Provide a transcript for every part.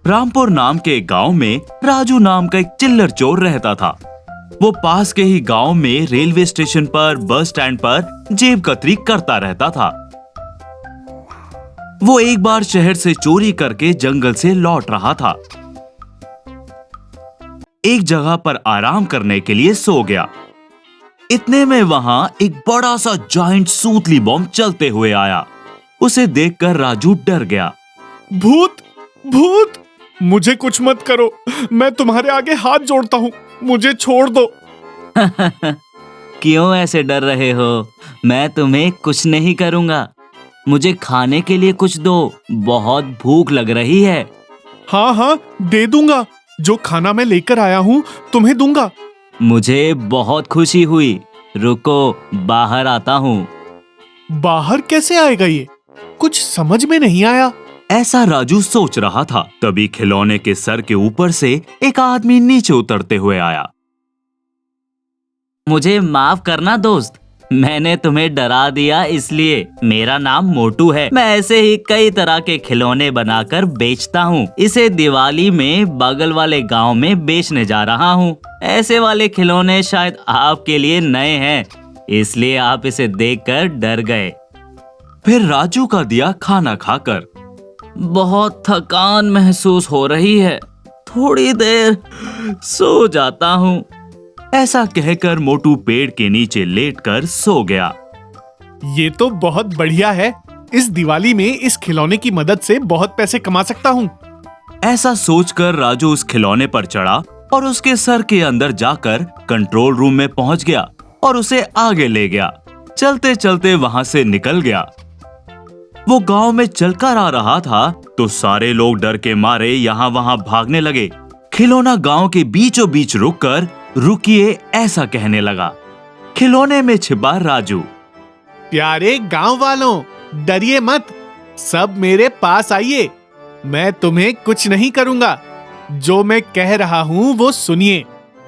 रामपुर नाम के एक गांव में राजू नाम का एक चिल्लर चोर रहता था। वो पास के ही गांव में रेलवे स्टेशन पर, बस स्टैंड पर जेब कतरी करता रहता था। वो एक बार शहर से चोरी करके जंगल से लौट रहा था। एक जगह पर आराम करने के लिए सो गया। इतने में वहां एक बड़ा सा जायंट सूतली बॉम्ब चलते हुए आया। उसे देखकर राजू डर गया। भूत, भूत, मुझे कुछ मत करो, मैं तुम्हारे आगे हाथ जोड़ता हूँ, मुझे छोड़ दो। क्यों ऐसे डर रहे हो? मैं तुम्हें कुछ नहीं करूंगा। मुझे खाने के लिए कुछ दो, बहुत भूख लग रही है। हाँ हाँ, दे दूंगा। जो खाना मैं लेकर आया हूँ तुम्हें दूंगा। मुझे बहुत खुशी हुई। रुको, बाहर आता हूँ। बाहर कैसे आएगा ये? कुछ समझ में नहीं आया। ऐसा राजू सोच रहा था, तभी खिलौने के सर के ऊपर से एक आदमी नीचे उतरते हुए आया। मुझे माफ करना दोस्त, मैंने तुम्हें डरा दिया इसलिए। मेरा नाम मोटू है। मैं ऐसे ही कई तरह के खिलौने बनाकर बेचता हूँ। इसे दिवाली में बगल वाले गांव में बेचने जा रहा हूँ। ऐसे वाले खिलौने शायद आपके लिए नए हैं, इसलिए आप इसे देखकर डर गए। फिर राजू का दिया खाना खाकर, बहुत थकान महसूस हो रही है, थोड़ी देर सो जाता हूँ। ऐसा कहकर मोटू पेड़ के नीचे लेटकर सो गया। ये तो बहुत बढ़िया है। इस दिवाली में इस खिलौने की मदद से बहुत पैसे कमा सकता हूँ। ऐसा सोचकर राजू उस खिलौने पर चढ़ा और उसके सर के अंदर जाकर कंट्रोल रूम में पहुंच गया और उसे आगे ले गया। चलते चलते वहां से निकल गया। वो गांव में चलकर आ रहा था तो सारे लोग डर के मारे यहाँ वहां भागने लगे। खिलौना गांव के बीचों बीच रुककर रुकिए ऐसा कहने लगा। खिलौने में छिपा राजू। प्यारे गांव वालों, डरिए मत, सब मेरे पास आइए। मैं तुम्हें कुछ नहीं करूंगा। जो मैं कह रहा हूँ वो सुनिए।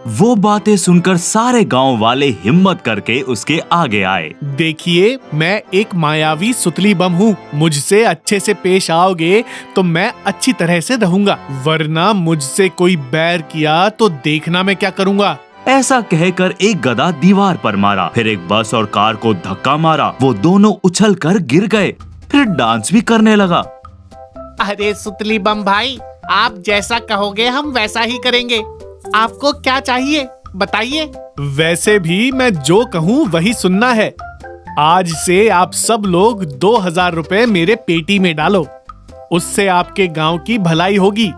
वो बातें सुनकर सारे गांव वाले हिम्मत करके उसके आगे आए। देखिए, मैं एक मायावी सुतली बम हूँ। मुझसे अच्छे से पेश आओगे तो मैं अच्छी तरह से रहूंगा, वरना मुझसे कोई बैर किया तो देखना मैं क्या करूंगा। ऐसा कहकर एक गदा दीवार पर मारा, फिर एक बस और कार को धक्का मारा। वो दोनों उछलकर गिर गए, फिर डांस भी करने लगा। अरे सुतली बम भाई, आप जैसा कहोगे हम वैसा ही करेंगे। आपको क्या चाहिए बताइए। वैसे भी मैं जो कहूँ वही सुनना है। आज से आप सब लोग 2000 रुपए मेरे पेटी में डालो। उससे आपके गांव की भलाई होगी।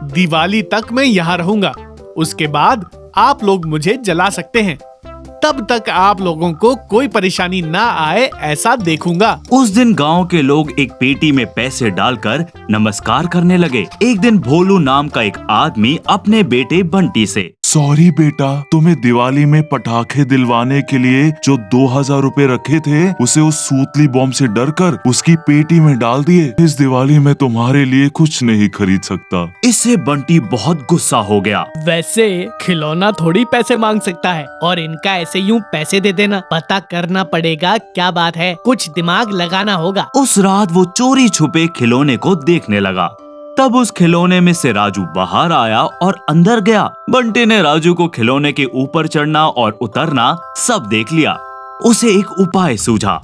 दिवाली तक मैं यहाँ रहूंगा। उसके बाद आप लोग मुझे जला सकते हैं। तब तक आप लोगों को कोई परेशानी ना आए ऐसा देखूंगा। उस दिन गांव के लोग एक पेटी में पैसे डालकर नमस्कार करने लगे। एक दिन भोलू नाम का एक आदमी अपने बेटे बंटी से, सॉरी बेटा, तुम्हें दिवाली में पटाखे दिलवाने के लिए जो 2000 रुपए रखे थे उसे उस सूतली बॉम्ब से डरकर उसकी पेटी में डाल दिए। इस दिवाली में तुम्हारे लिए कुछ नहीं खरीद सकता। इससे बंटी बहुत गुस्सा हो गया। वैसे खिलौना थोड़ी पैसे मांग सकता है और इनका ऐसे यूं पैसे दे देना। पता करना पड़ेगा क्या बात है, कुछ दिमाग लगाना होगा। उस रात वो चोरी छुपे खिलौने को देखने लगा। तब उस खिलौने में से राजू बाहर आया और अंदर गया। बंटी ने राजू को खिलौने के ऊपर चढ़ना और उतरना सब देख लिया। उसे एक उपाय सूझा।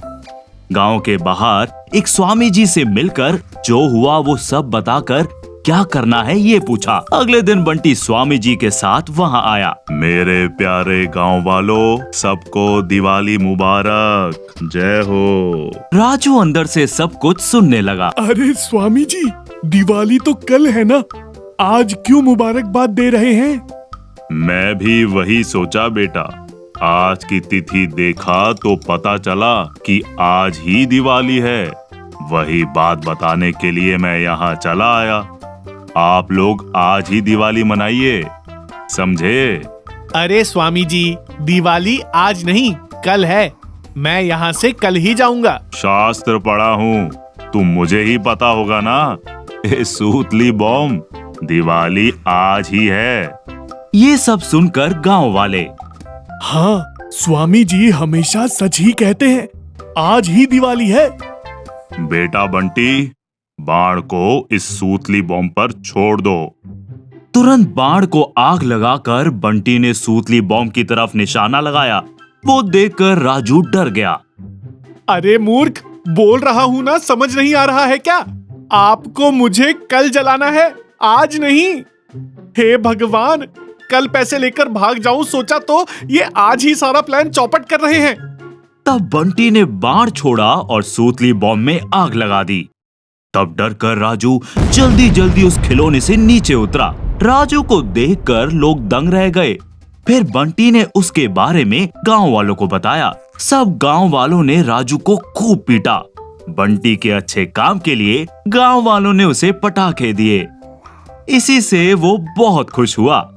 गांव के बाहर एक स्वामी जी से मिलकर जो हुआ वो सब बताकर क्या करना है ये पूछा। अगले दिन बंटी स्वामी जी के साथ वहां आया। मेरे प्यारे गांव वालों, सबको दिवाली मुबारक, जय हो। राजू अंदर से सब कुछ सुनने लगा। अरे स्वामी जी, दिवाली तो कल है ना, आज क्यों मुबारकबाद दे रहे हैं? मैं भी वही सोचा बेटा। आज की तिथि देखा तो पता चला कि आज ही दिवाली है। वही बात बताने के लिए मैं यहाँ चला आया। आप लोग आज ही दिवाली मनाइए, समझे? अरे स्वामी जी, दिवाली आज नहीं कल है। मैं यहाँ से कल ही जाऊंगा। शास्त्र पढ़ा हूँ, तुम मुझे ही पता होगा ना। सूतली बॉम्ब, दिवाली आज ही है। ये सब सुनकर गांव वाले, हाँ, स्वामी जी हमेशा सच ही कहते हैं। आज ही दिवाली है। बेटा बंटी, बाण को इस सूतली बॉम्ब पर छोड़ दो। तुरंत बाण को आग लगाकर बंटी ने सूतली बॉम्ब की तरफ निशाना लगाया। वो देखकर राजू डर गया। अरे मूर्ख, बोल रहा हूं ना, समझ नहीं आ रहा है क्या? आपको मुझे कल जलाना है, आज नहीं। हे भगवान, कल पैसे लेकर भाग जाऊं सोचा तो ये आज ही सारा प्लान चौपट कर रहे हैं। तब बंटी ने बाण छोड़ा और सूतली बॉम्ब में आग लगा दी। तब डरकर राजू जल्दी जल्दी उस खिलौने से नीचे उतरा। राजू को देखकर लोग दंग रह गए। फिर बंटी ने उसके बारे में गांव वालों को बताया। सब गांव वालों ने राजू को खूब पीटा। बंटी के अच्छे काम के लिए गांव वालों ने उसे पटाखे दिए। इसी से वो बहुत खुश हुआ।